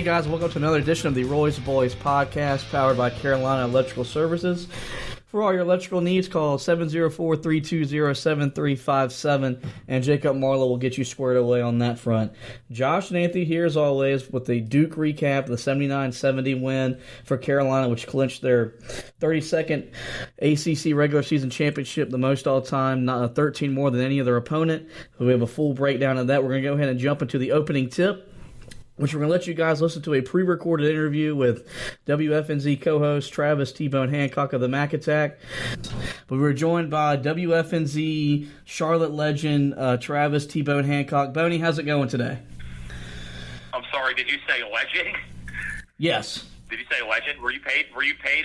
guys, welcome to another edition of the Roy's Boys podcast, powered by Carolina Electrical Services. For all your electrical needs, call 704-320-7357, and Jacob Marlowe will get you squared away on that front. Josh and Anthony here, as always, with the Duke recap, the 79-70 win for Carolina, which clinched their 32nd ACC regular season championship, the most all-time, 13 more than any other opponent. We have a full breakdown of that. We're going to go ahead and jump into the opening tip, which we're going to let you guys listen to a pre-recorded interview with WFNZ co-host Travis T-Bone Hancock of the Mac Attack. But we were joined by WFNZ Charlotte legend Travis T-Bone Hancock. Boney, how's it going today? I'm sorry, did you say legend? Yes. Did you say legend? Were you paid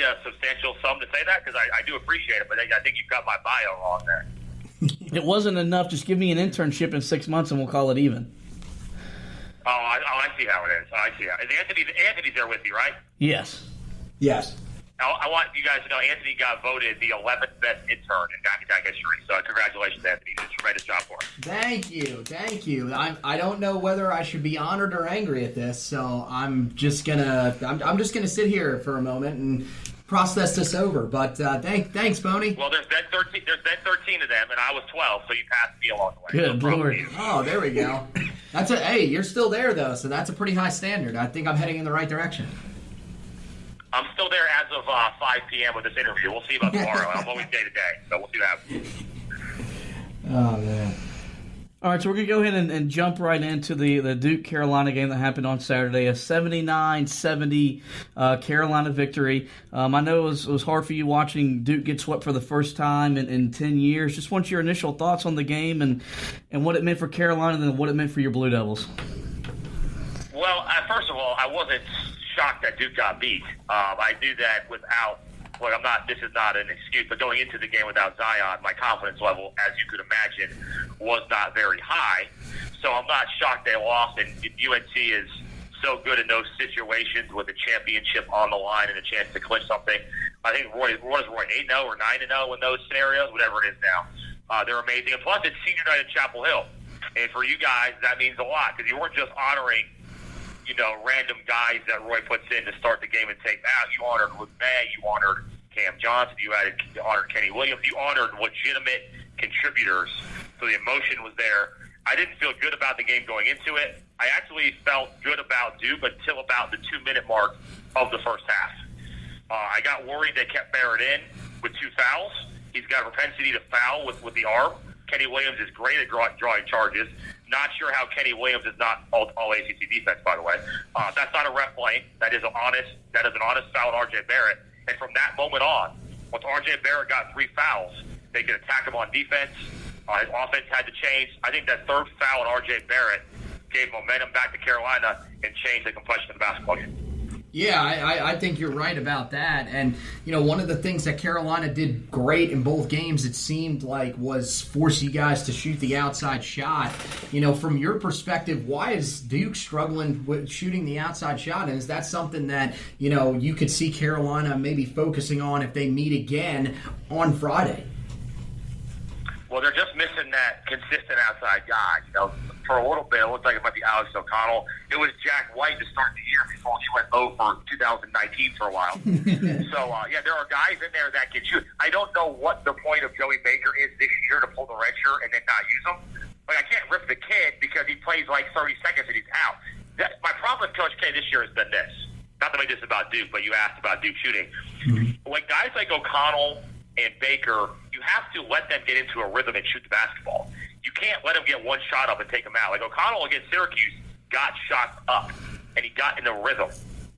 a substantial sum to say that? Because I do appreciate it, but I think you've got my bio wrong there. It wasn't enough. Just give me an internship in 6 months and we'll call it even. Oh, I see how it is. I see how it is. Anthony's there with you, right? Yes. Yes. I want you guys to know Anthony got voted the 11th best intern in Mac Attack history. So congratulations, Anthony. You did a tremendous job for us. Thank you. I don't know whether I should be honored or angry at this, so I'm just gonna sit here for a moment and process this over. But thanks, Boney. Well, there's been 13 of them, and I was 12, so you passed me along the way. Good Lord. Oh, there we go. Hey, you're still there though, so that's a pretty high standard. I think I'm heading in the right direction. I'm still there as of 5 p.m. with this interview. We'll see about tomorrow. I'm always day to day, so we'll see what happens. Oh man. All right, so we're going to go ahead and jump right into the Duke-Carolina game that happened on Saturday, a 79-70 Carolina victory. I know it was hard for you watching Duke get swept for the first time in 10 years. Just want your initial thoughts on the game and what it meant for Carolina and then what it meant for your Blue Devils. Well, first of all, I wasn't shocked that Duke got beat. I knew that without – look, this is not an excuse, but going into the game without Zion, my confidence level, as you could imagine, was not very high. So I'm not shocked they lost, and UNC is so good in those situations with a championship on the line and a chance to clinch something. I think Roy 8-0 or 9-0 in those scenarios, whatever it is now. They're amazing. And plus, it's senior night at Chapel Hill. And for you guys, that means a lot because you weren't just honoring random guys that Roy puts in to start the game and take out. You honored Luke May. You honored Cam Johnson. You honored Kenny Williams. You honored legitimate contributors. So the emotion was there. I didn't feel good about the game going into it. I actually felt good about Duke until about the 2-minute mark of the first half. I got worried they kept Barrett in with 2 fouls. He's got a propensity to foul with the arm. Kenny Williams is great at drawing charges. Not sure how Kenny Williams is not all ACC defense, by the way. That's not a ref blame. That is an honest foul on R.J. Barrett. And from that moment on, once R.J. Barrett got 3 fouls, they could attack him on defense. His offense had to change. I think that third foul on R.J. Barrett gave momentum back to Carolina and changed the complexion of the basketball game. Yeah, I think you're right about that. And, one of the things that Carolina did great in both games, it seemed like, was force you guys to shoot the outside shot. From your perspective, why is Duke struggling with shooting the outside shot? And is that something that, you could see Carolina maybe focusing on if they meet again on Friday? Well, they're just missing that consistent outside guy. For a little bit, it looked like it might be Alex O'Connell. It was Jack White to start the year before he went 0 for 2019 for a while. So, there are guys in there that can shoot. I don't know what the point of Joey Baker is this year to pull the red shirt and then not use him. Like, I can't rip the kid because he plays like 30 seconds and he's out. My problem with Coach K this year has been this. Not to make this about Duke, but you asked about Duke shooting. Like, guys like O'Connell and Baker, you have to let them get into a rhythm and shoot the basketball. You can't let him get one shot up and take him out. Like O'Connell against Syracuse got shots up, and he got in the rhythm.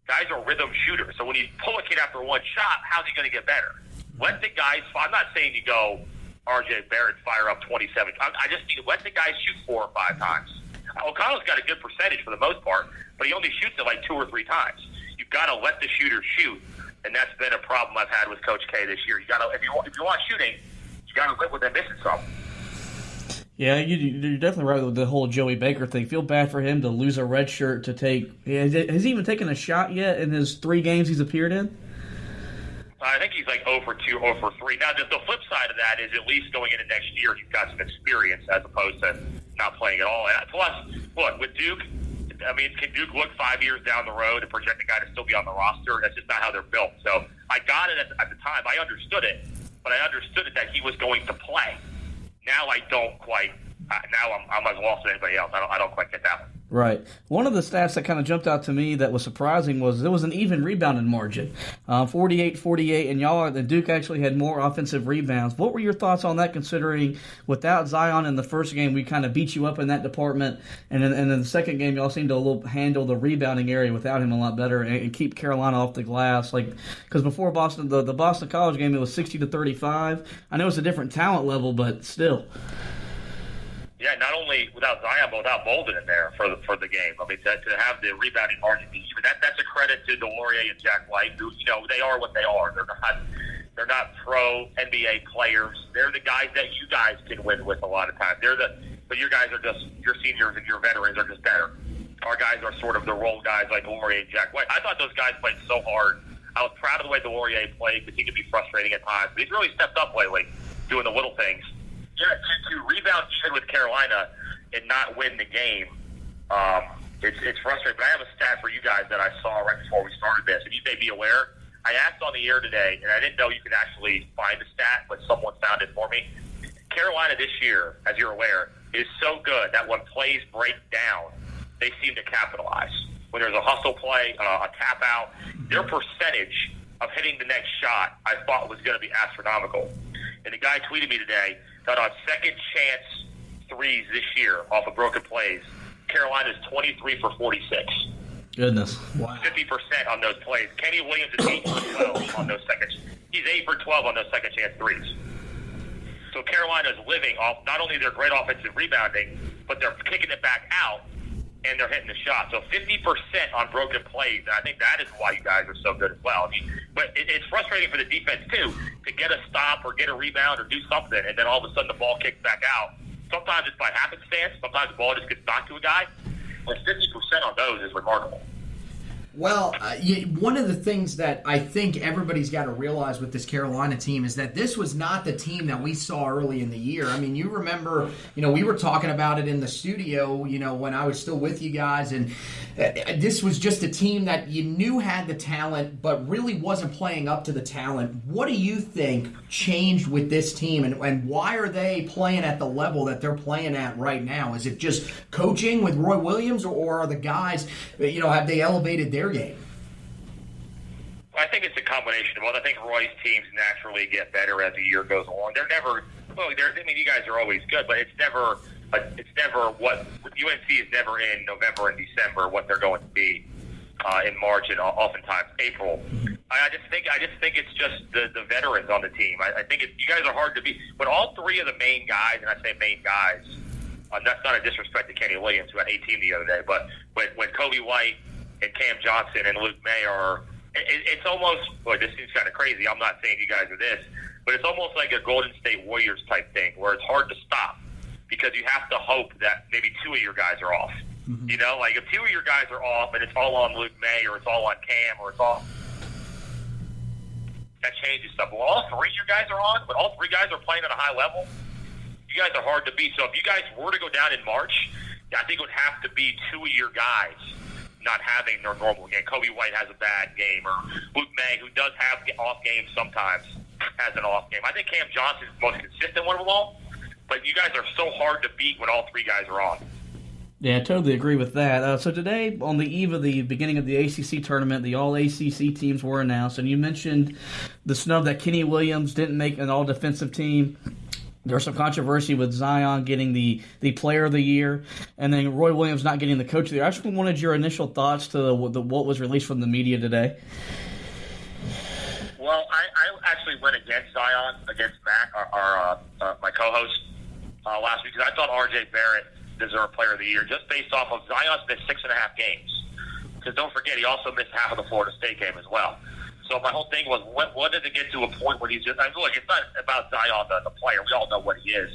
Guys are rhythm shooters. So when you pull a kid after one shot, how's he going to get better? Let the guys – I'm not saying you go R.J. Barrett fire up 27. I just need to let the guys shoot 4 or 5 times. O'Connell's got a good percentage for the most part, but he only shoots it like 2 or 3 times. You've got to let the shooter shoot, and that's been a problem I've had with Coach K this year. If you want shooting, you got to live with them missing something. Yeah, you're definitely right with the whole Joey Baker thing. Feel bad for him to lose a red shirt to take. Has he even taken a shot yet in his 3 games he's appeared in? I think he's like 0 for 2, 0 for 3. Now, the flip side of that is at least going into next year, you've got some experience as opposed to not playing at all. And plus, look, with Duke, I mean, can Duke look 5 years down the road and project a guy to still be on the roster? That's just not how they're built. So I got it at the time. I understood it, but I understood it that he was going to play. Now I don't quite. Now I'm as lost as anybody else. I don't quite get that one. Right. One of the stats that kind of jumped out to me that was surprising was there was an even rebounding margin, 48-48, and Duke actually had more offensive rebounds. What were your thoughts on that, considering without Zion in the first game, we kind of beat you up in that department, and in the second game, y'all seemed to handle the rebounding area without him a lot better and keep Carolina off the glass. Because before Boston, the Boston College game, it was 60-35. I know it's a different talent level, but still. Yeah, not only without Zion, but without Bolden in there for the game. I mean, to have the rebounding margin be even, that's a credit to Delorier and Jack White, who, they are what they are. They're not pro NBA players. They're the guys that you guys can win with a lot of times. But your guys are just, your seniors and your veterans are just better. Our guys are sort of the role guys like Delorier and Jack White. I thought those guys played so hard. I was proud of the way Delorier played, because he could be frustrating at times. But he's really stepped up lately, doing the little things. Yeah, to rebound even with Carolina and not win the game, it's frustrating. But I have a stat for you guys that I saw right before we started this, and you may be aware. I asked on the air today, and I didn't know you could actually find the stat, but someone found it for me. Carolina this year, as you're aware, is so good that when plays break down, they seem to capitalize. When there's a hustle play, a tap out, their percentage of hitting the next shot I thought was going to be astronomical. And the guy tweeted me today that on second chance threes this year off of broken plays, Carolina's 23 for 46. Goodness. Wow. 50% on those plays. Kenny Williams is 8 for 12 on those He's 8 for 12 on those second chance threes. So Carolina's living off not only their great offensive rebounding, but they're kicking it back out and they're hitting the shot. So 50% on broken plays, and I think that is why you guys are so good as well. I mean, but it's frustrating for the defense, too, to get a stop or get a rebound or do something, and then all of a sudden the ball kicks back out. Sometimes it's by happenstance. Sometimes the ball just gets knocked to a guy. But 50% on those is remarkable. Well, one of the things that I think everybody's got to realize with this Carolina team is that this was not the team that we saw early in the year. I mean, you remember, we were talking about it in the studio, when I was still with you guys, and this was just a team that you knew had the talent, but really wasn't playing up to the talent. What do you think changed with this team, and why are they playing at the level that they're playing at right now? Is it just coaching with Roy Williams, or are the guys, have they elevated their game? I think it's a combination of both. I think Roy's teams naturally get better as the year goes on. They're never, you guys are always good, but it's never what UNC is never in November and December what they're going to be in March and oftentimes April. I just think it's just the veterans on the team. I think you guys are hard to beat. But all three of the main guys, and I say main guys, that's not a disrespect to Kenny Williams, who had 18 the other day, but when Kobe White and Cam Johnson and Luke May are, it's almost, boy, this seems kind of crazy. I'm not saying you guys are this, but it's almost like a Golden State Warriors type thing where it's hard to stop because you have to hope that maybe two of your guys are off. Mm-hmm. Like if two of your guys are off and it's all on Luke May or it's all on Cam or it's all, that changes stuff. Well, all three of your guys are on, but all three guys are playing at a high level. You guys are hard to beat. So if you guys were to go down in March, I think it would have to be two of your guys not having their normal game. Kobe White has a bad game, or Luke May, who does have off games sometimes, has an off game. I think Cam Johnson's the most consistent one of them all, but you guys are so hard to beat when all three guys are on. Yeah, I totally agree with that. So today, on the eve of the beginning of the ACC tournament, the all-ACC teams were announced, and you mentioned the snub that Kenny Williams didn't make an all-defensive team. There was some controversy with Zion getting the player of the year, and then Roy Williams not getting the coach of the year. I just wanted your initial thoughts to what was released from the media today. Well, I actually went against Zion, against Mac, my co-host, last week, because I thought R.J. Barrett deserved player of the year just based off of Zion's missed 6.5 games. Because don't forget, he also missed half of the Florida State game as well. So my whole thing was, when did it get to a point when he's just, look, it's not about Zion, the player. We all know what he is.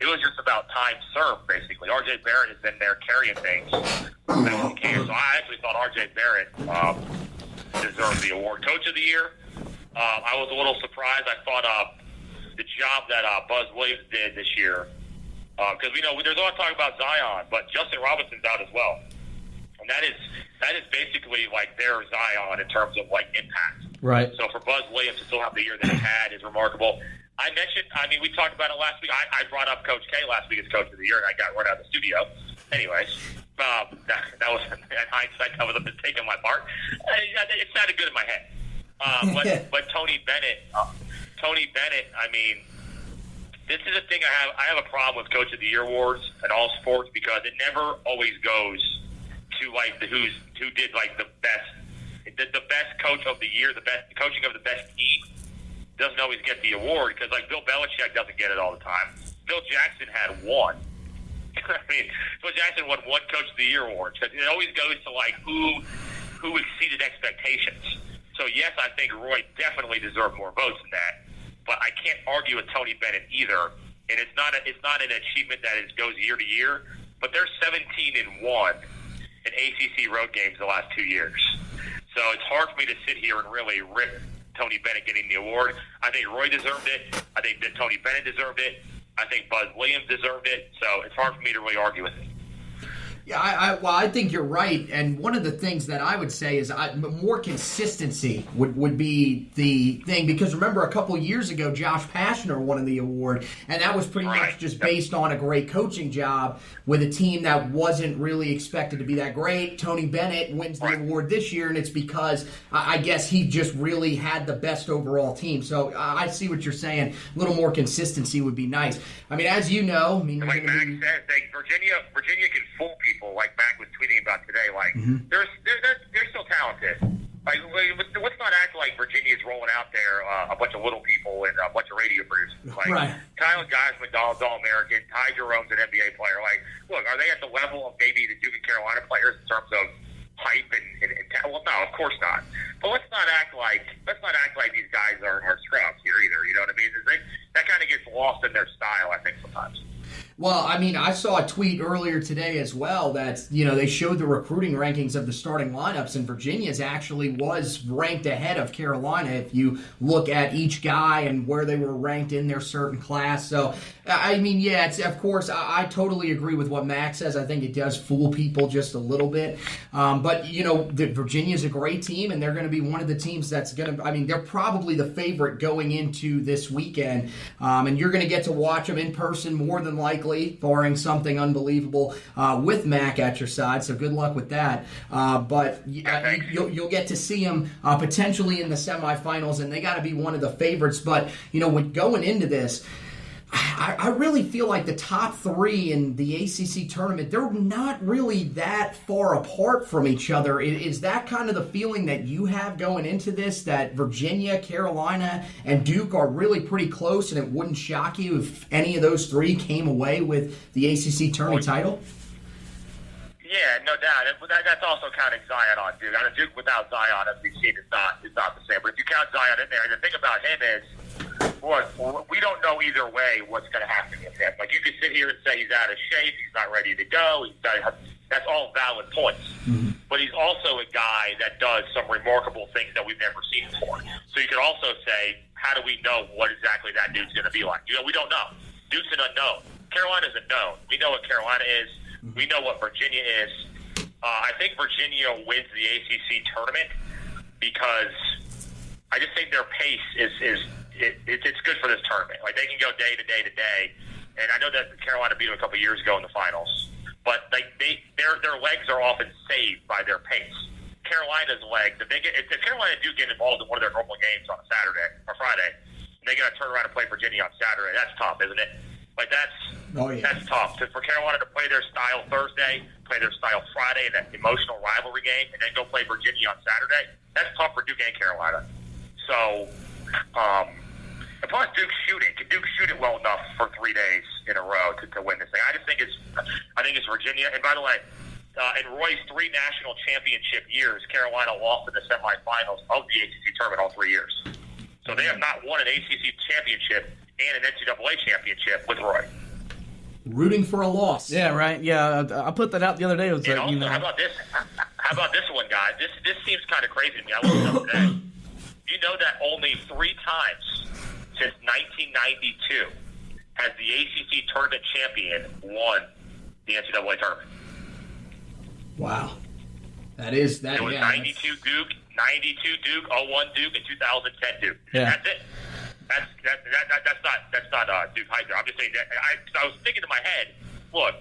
It was just about time served, basically. R.J. Barrett has been there carrying things. So I actually thought R.J. Barrett deserved the award. Coach of the year, I was a little surprised. I thought the job that Buzz Williams did this year, because we know there's a lot of talk about Zion, but Justin Robinson's out as well. And that is basically like their Zion in terms of like impact. Right. So for Buzz Williams to still have the year that he had is remarkable. We talked about it last week. I brought up Coach K last week as Coach of the Year, and I got run out of the studio. Anyways, that was, in hindsight, that was a mistake on my part. It sounded good in my head. But Tony Bennett, I mean, this is a thing I have a problem with Coach of the Year awards in all sports because it never always goes to like who did like the best coach of the year, the best coaching of the best team doesn't always get the award because like Bill Belichick doesn't get it all the time. Bill Jackson had one. I mean, Bill Jackson won one Coach of the Year award. So it always goes to like who exceeded expectations. So yes, I think Roy definitely deserved more votes than that, but I can't argue with Tony Bennett either. And it's not an achievement that goes year to year, but they're 17-1 in ACC road games the last 2 years. So it's hard for me to sit here and really rip Tony Bennett getting the award. I think Roy deserved it. I think that Tony Bennett deserved it. I think Buzz Williams deserved it. So it's hard for me to really argue with it. Yeah, I think you're right. And one of the things that I would say is more consistency would be the thing. Because remember, a couple years ago, Josh Pashner won the award, and that was pretty much just based on a great coaching job with a team that wasn't really expected to be that great. Tony Bennett wins the award this year, and it's because I guess he just really had the best overall team. So I see what you're saying. A little more consistency would be nice. I mean, as you know, like Max said, Virginia can fool people. Like Mac was tweeting about today, like they're still talented. Like let's not act like Virginia's rolling out there a bunch of little people and a bunch of radio producers. Like Tyler Guys McDonald's All-American, Ty Jerome's an NBA player. Like, look, are they at the level of maybe the Duke and Carolina players in terms of hype and well, no, of course not. But let's not act like these guys are scrubs here either. You know what I mean? That kind of gets lost in their style, I think, sometimes. Well, I mean, I saw a tweet earlier today as well that, they showed the recruiting rankings of the starting lineups, and Virginia's actually was ranked ahead of Carolina if you look at each guy and where they were ranked in their certain class. So, I mean, yeah, it's, of course, I totally agree with what Max says. I think it does fool people just a little bit. But, Virginia's a great team, and they're going to be one of the teams that's going to, I mean, they're probably the favorite going into this weekend. And you're going to get to watch them in person more than likely, barring something unbelievable with Mac at your side. So good luck with that. But you'll get to see them potentially in the semifinals, and they got to be one of the favorites. But, when going into this, I really feel like the top three in the ACC tournament, they're not really that far apart from each other. Is that kind of the feeling that you have going into this, that Virginia, Carolina, and Duke are really pretty close, and it wouldn't shock you if any of those three came away with the ACC tournament title? Yeah, no doubt. That's also counting Zion on Duke. I mean, Duke without Zion, as we've seen, is not the same. But if you count Zion in there, and the thing about him is, we don't know either way what's going to happen with him. Like, you could sit here and say he's out of shape, he's not ready to go. That's all valid points. Mm-hmm. But he's also a guy that does some remarkable things that we've never seen before. So you could also say, how do we know what exactly that dude's going to be like? We don't know. Duke's an unknown. Carolina's a known. We know what Carolina is. We know what Virginia is. I think Virginia wins the ACC tournament because I just think their pace it's good for this tournament. Like, they can go day to day to day. And I know that Carolina beat them a couple years ago in the finals, but like their legs are often saved by their pace. Carolina's legs, if Carolina do get involved in one of their normal games on a Saturday or Friday, and they got to turn around and play Virginia on Saturday, that's tough, isn't it? Like, that's tough. For Carolina to play their style Thursday, play their style Friday in that emotional rivalry game, and then go play Virginia on Saturday, that's tough for Duke and Carolina. So, and plus Duke's shooting. Can Duke shoot it well enough for 3 days in a row to win this thing? I think it's Virginia. And by the way, in Roy's 3 national championship years, Carolina lost in the semifinals of the ACC tournament all 3 years. So they have not won an ACC championship and an NCAA championship with Roy. Rooting for a loss. Yeah, right. Yeah, I put that out the other day. It was and also, how about this? How about this one, guys? This seems kind of crazy to me. I looked it up today. You know that only 3 times since 1992 has the ACC tournament champion won the NCAA tournament. Wow. That is that. It was 92 Duke, 0-1 Duke, and 2010 Duke. Yeah. That's it. That's not Duke hype. I'm just saying that I was thinking in my head. Look,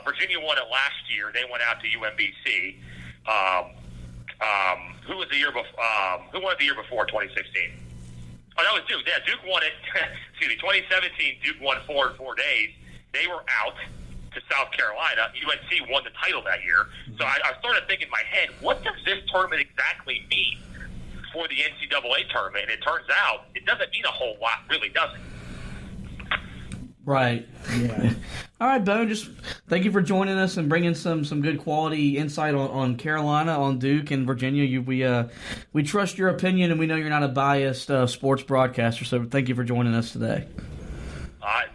Virginia won it last year. They went out to UMBC. Who was the year before? Who won it the year before? 2016. Oh, that was Duke. Yeah, Duke won it. Excuse me. 2017. Duke won 4 in 4 days. They were out to South Carolina. UNC won the title that year. So I started thinking in my head, what does this tournament exactly mean for the NCAA tournament? And it turns out it doesn't mean a whole lot, really, does it? Right. Yeah. All right, Bo, just thank you for joining us and bringing some good quality insight on Carolina, on Duke, and Virginia. We trust your opinion, and we know you're not a biased sports broadcaster, so thank you for joining us today.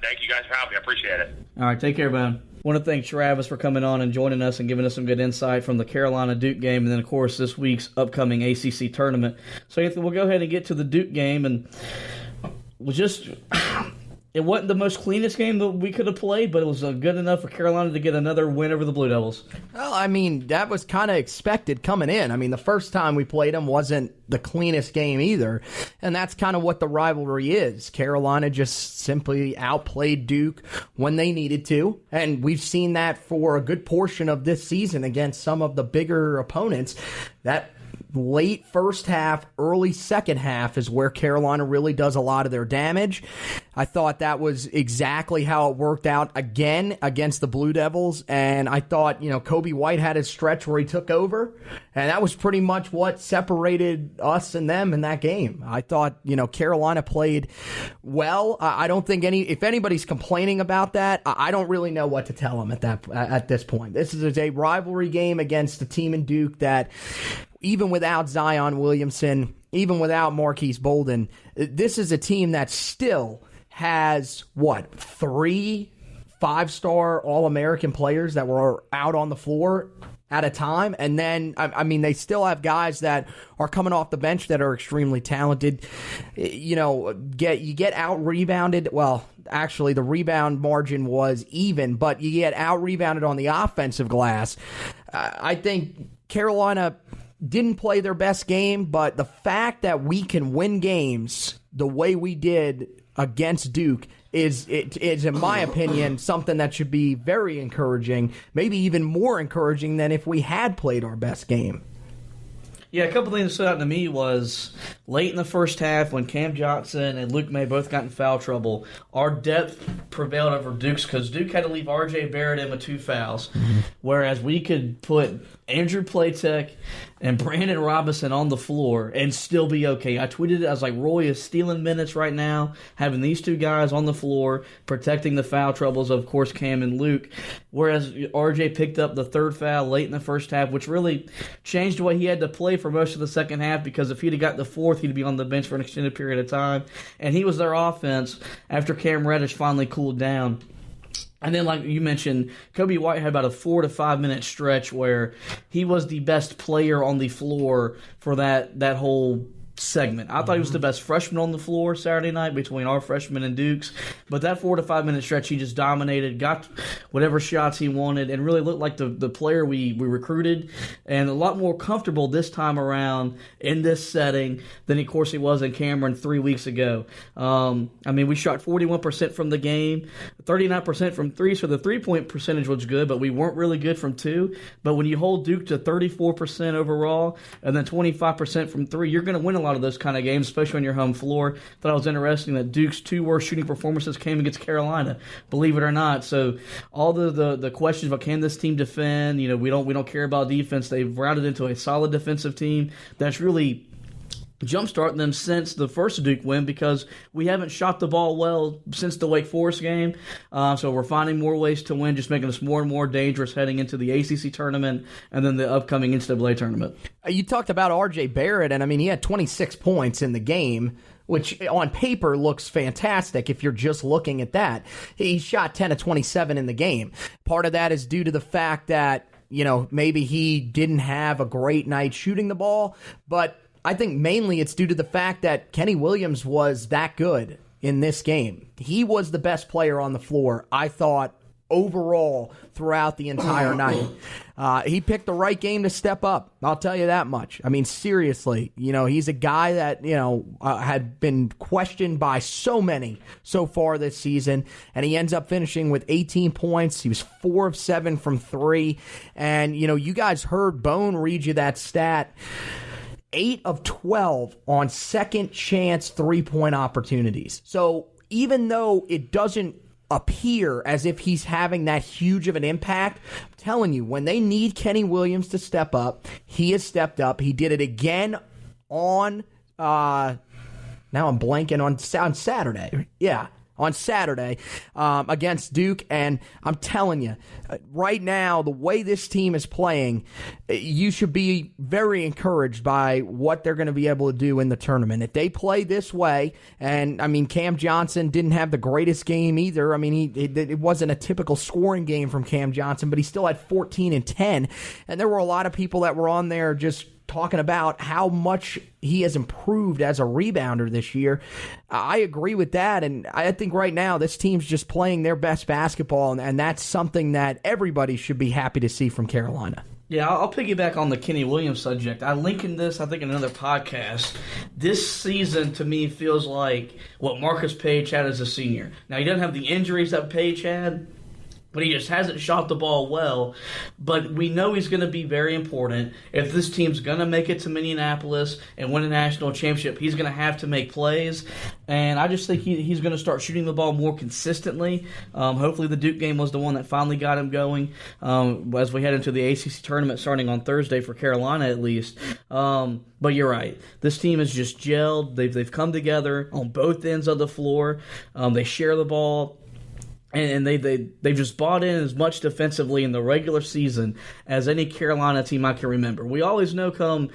Thank you guys for having me. I appreciate it. All right, take care, Bo. Want to thank Travis for coming on and joining us and giving us some good insight from the Carolina-Duke game, and then, of course, this week's upcoming ACC tournament. So, Anthony, we'll go ahead and get to the Duke game, and it wasn't the most cleanest game that we could have played, but it was good enough for Carolina to get another win over the Blue Devils. Well, I mean, that was kind of expected coming in. I mean, the first time we played them wasn't the cleanest game either, and that's kind of what the rivalry is. Carolina just simply outplayed Duke when they needed to, and we've seen that for a good portion of this season against some of the bigger opponents. That late first half, early second half is where Carolina really does a lot of their damage. I thought that was exactly how it worked out again against the Blue Devils, and I thought, Kobe White had his stretch where he took over, and that was pretty much what separated us and them in that game. I thought, Carolina played well. I don't think if anybody's complaining about that, I don't really know what to tell them at this point. This is a rivalry game against a team in Duke that, even without Zion Williamson, even without Marquise Bolden, this is a team that still has, 3 5-star All-American players that were out on the floor at a time. And then, they still have guys that are coming off the bench that are extremely talented. You get out-rebounded. Well, actually, the rebound margin was even, but you get out-rebounded on the offensive glass. I think Carolina didn't play their best game, but the fact that we can win games the way we did against Duke is, in my opinion, something that should be very encouraging, maybe even more encouraging than if we had played our best game. Yeah, a couple things that stood out to me was late in the first half when Cam Johnson and Luke May both got in foul trouble, our depth prevailed over Duke's because Duke had to leave R.J. Barrett in with 2 fouls, whereas we could put Andrew Platek and Brandon Robinson on the floor and still be okay. I tweeted it. I was like, Roy is stealing minutes right now, having these 2 guys on the floor, protecting the foul troubles of course, Cam and Luke, whereas R.J. picked up the 3rd foul late in the first half, which really changed the way he had to play for most of the second half, because if he'd have got the 4th, he'd be on the bench for an extended period of time, and he was their offense after Cam Reddish finally cooled down. And then, like you mentioned, Kobe White had about a 4 to 5 minute stretch where he was the best player on the floor for that whole segment. I thought he was the best freshman on the floor Saturday night between our freshmen and Duke's, but that 4 to 5 minute stretch he just dominated, got whatever shots he wanted, and really looked like the player we recruited, and a lot more comfortable this time around in this setting than of course he was in Cameron 3 weeks ago. We shot 41% from the game, 39% from 3, so the 3-point percentage was good, but we weren't really good from 2. But when you hold Duke to 34% overall and then 25% from 3, you're going to win a lot of those kind of games, especially on your home floor. Thought it was interesting that Duke's 2 worst shooting performances came against Carolina, believe it or not. So all the questions about can this team defend, we don't care about defense. They've rounded into a solid defensive team that's really jumpstarting them since the first Duke win, because we haven't shot the ball well since the Wake Forest game. So we're finding more ways to win, just making us more and more dangerous heading into the ACC tournament and then the upcoming NCAA tournament. You talked about R.J. Barrett, and he had 26 points in the game, which on paper looks fantastic if you're just looking at that. He shot 10 of 27 in the game. Part of that is due to the fact that, maybe he didn't have a great night shooting the ball, but I think mainly it's due to the fact that Kenny Williams was that good in this game. He was the best player on the floor, I thought, overall throughout the entire night. He picked the right game to step up. I'll tell you that much. I mean, seriously, he's a guy that, had been questioned by so many so far this season, and he ends up finishing with 18 points. He was 4 of 7 from 3. And, you guys heard Bone read you that stat. 8 of 12 on second chance 3-point opportunities. So even though it doesn't appear as if he's having that huge of an impact, I'm telling you, when they need Kenny Williams to step up, he has stepped up. He did it again on now I'm blanking on Saturday. Yeah, on Saturday against Duke. And I'm telling you, right now, the way this team is playing, you should be very encouraged by what they're going to be able to do in the tournament. If they play this way, and I mean, Cam Johnson didn't have the greatest game either. I mean, it wasn't a typical scoring game from Cam Johnson, but he still had 14 and 10. And there were a lot of people that were on there just talking about how much he has improved as a rebounder this year. I agree with that, and I think right now this team's just playing their best basketball, and that's something that everybody should be happy to see from Carolina. Yeah, I'll piggyback on the Kenny Williams subject. I likened this, I think, in another podcast. This season, to me, feels like what Marcus Page had as a senior. Now, he doesn't have the injuries that Page had, but he just hasn't shot the ball well. But we know he's going to be very important. If this team's going to make it to Minneapolis and win a national championship, he's going to have to make plays. And I just think he's going to start shooting the ball more consistently. Hopefully the Duke game was the one that finally got him going as we head into the ACC tournament starting on Thursday for Carolina at least. But you're right. This team has just gelled. They've come together on both ends of the floor. They share the ball. And they've just bought in as much defensively in the regular season as any Carolina team I can remember. We always know come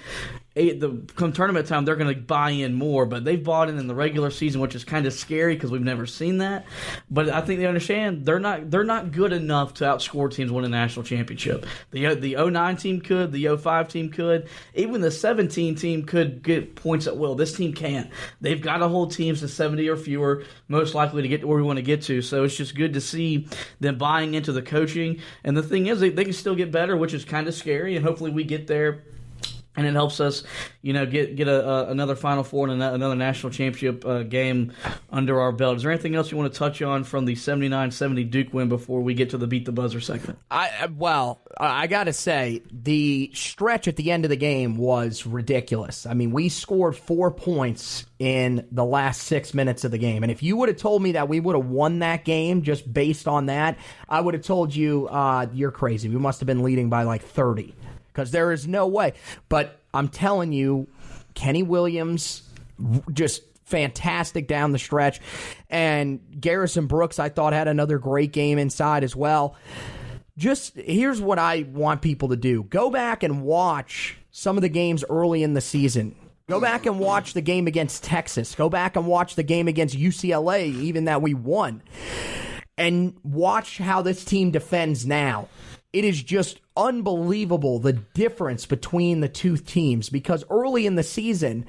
tournament time they're going to buy in more, but they've bought in the regular season, which is kind of scary because we've never seen that. But I think they understand they're not good enough to outscore teams win a national championship. The 09 team could, the 05 team could, even the 17 team could get points at will. This team can't. They've got to hold teams to 70 or fewer, most likely to get to where we want to get to. So it's just good to see them buying into the coaching. And the thing is, they can still get better, which is kind of scary, and hopefully we get there. And it helps us, get another Final Four and another national championship game under our belt. Is there anything else you want to touch on from the 79-70 Duke win before we get to the Beat the Buzzer segment? I got to say, the stretch at the end of the game was ridiculous. I mean, we scored 4 points in the last 6 minutes of the game. And if you would have told me that we would have won that game just based on that, I would have told you, you're crazy. We must have been leading by like 30. Because there is no way. But I'm telling you, Kenny Williams, just fantastic down the stretch. And Garrison Brooks, I thought, had another great game inside as well. Just here's what I want people to do. Go back and watch some of the games early in the season. Go back and watch the game against Texas. Go back and watch the game against UCLA, even that we won. And watch how this team defends now. It is just unbelievable the difference between the two teams, because early in the season,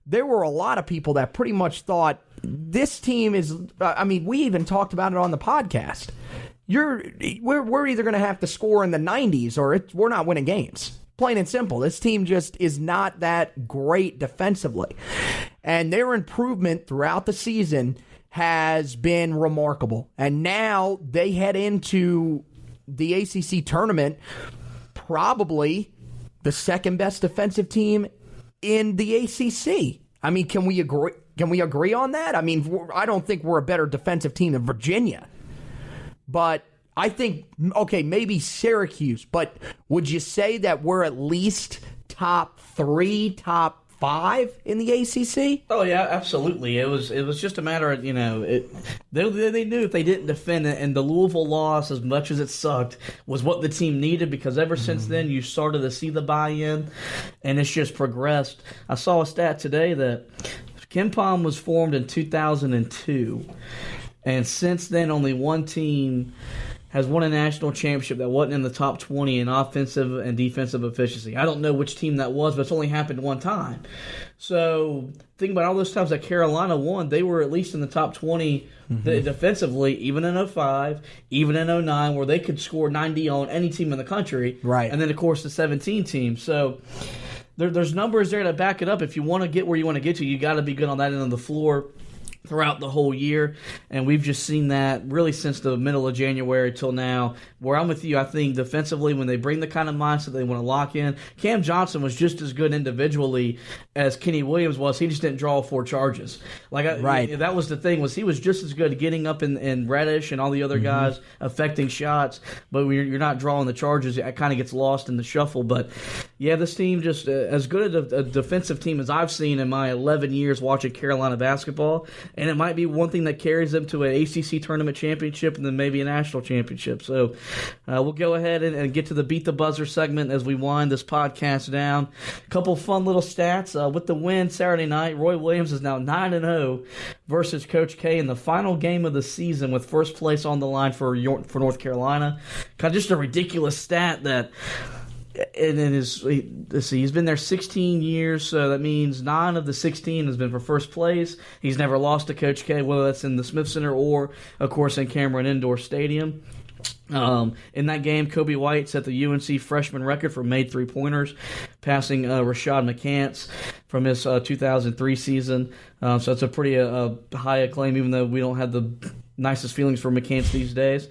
there were a lot of people that pretty much thought this team is, we even talked about it on the podcast. We're either going to have to score in the 90s or we're not winning games. Plain and simple. This team just is not that great defensively. And their improvement throughout the season has been remarkable. And now they head into the ACC tournament, probably the second best defensive team in the ACC. I mean, can we agree? Can we agree on that? I mean, I don't think we're a better defensive team than Virginia, but I think, okay, maybe Syracuse. But would you say that we're at least top 3, top 5 in the ACC? Oh yeah, absolutely. It was just a matter of, they knew if they didn't defend it, and the Louisville loss, as much as it sucked, was what the team needed, because ever since then you started to see the buy-in, and it's just progressed. I saw a stat today that KenPom was formed in 2002, and since then only one team has won a national championship that wasn't in the top 20 in offensive and defensive efficiency. I don't know which team that was, but it's only happened one time. So think about all those times that Carolina won. They were at least in the top 20 defensively, even in 05, even in 09, where they could score 90 on any team in the country. Right. And then, of course, the 17 team. So there's numbers there to back it up. If you want to get where you want to get to, you got to be good on that end of the floor throughout the whole year, and we've just seen that really since the middle of January till now. Where I'm with you, I think defensively, when they bring the kind of mindset they want to lock in, Cam Johnson was just as good individually as Kenny Williams was. He just didn't draw 4 charges. Right. That was the thing, was he was just as good getting up in Reddish and all the other guys affecting shots, but when you're not drawing the charges, it kind of gets lost in the shuffle. But yeah, this team just as good a defensive team as I've seen in my 11 years watching Carolina basketball. And it might be one thing that carries them to an ACC tournament championship and then maybe a national championship. So we'll go ahead and get to the Beat the Buzzer segment as we wind this podcast down. A couple fun little stats. With the win Saturday night, Roy Williams is now 9-0 versus Coach K in the final game of the season with first place on the line for North Carolina. Kind of just a ridiculous stat that... And he's been there 16 years, so that means 9 of the 16 has been for first place. He's never lost to Coach K, whether that's in the Smith Center or, of course, in Cameron Indoor Stadium. In that game, Kobe White set the UNC freshman record for made three-pointers, passing Rashad McCants from his 2003 season. So that's a pretty high acclaim, even though we don't have the nicest feelings for McCants these days.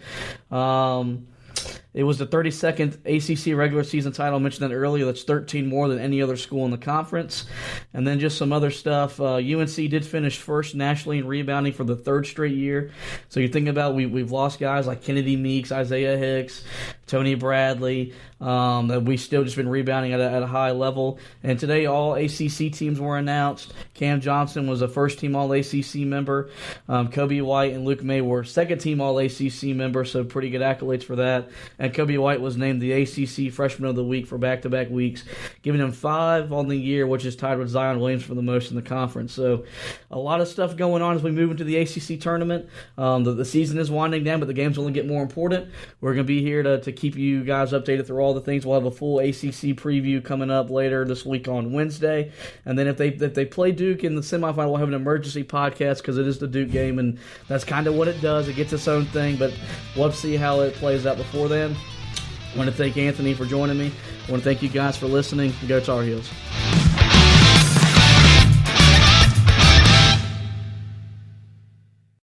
It was the 32nd ACC regular season title. I mentioned that earlier. That's 13 more than any other school in the conference. And then just some other stuff. UNC did finish first nationally in rebounding for the 3rd straight year. So you think about we've lost guys like Kennedy Meeks, Isaiah Hicks, Tony Bradley. We still just been rebounding at a high level. And today all ACC teams were announced. Cam Johnson was a first-team All-ACC member. Kobe White and Luke May were second-team All-ACC members, so pretty good accolades for that. And Kobe White was named the ACC Freshman of the Week for back-to-back weeks, giving him 5 on the year, which is tied with Zion Williams for the most in the conference. So a lot of stuff going on as we move into the ACC tournament. The season is winding down, but the games only get more important. We're going to be here to keep you guys updated through all the things. We'll have a full ACC preview coming up later this week on Wednesday. And then if they play Duke in the semifinal, we'll have an emergency podcast because it is the Duke game, and that's kind of what it does. It gets its own thing, but we'll see how it plays out before then. I want to thank Anthony for joining me. I want to thank you guys for listening. Go Tar Heels.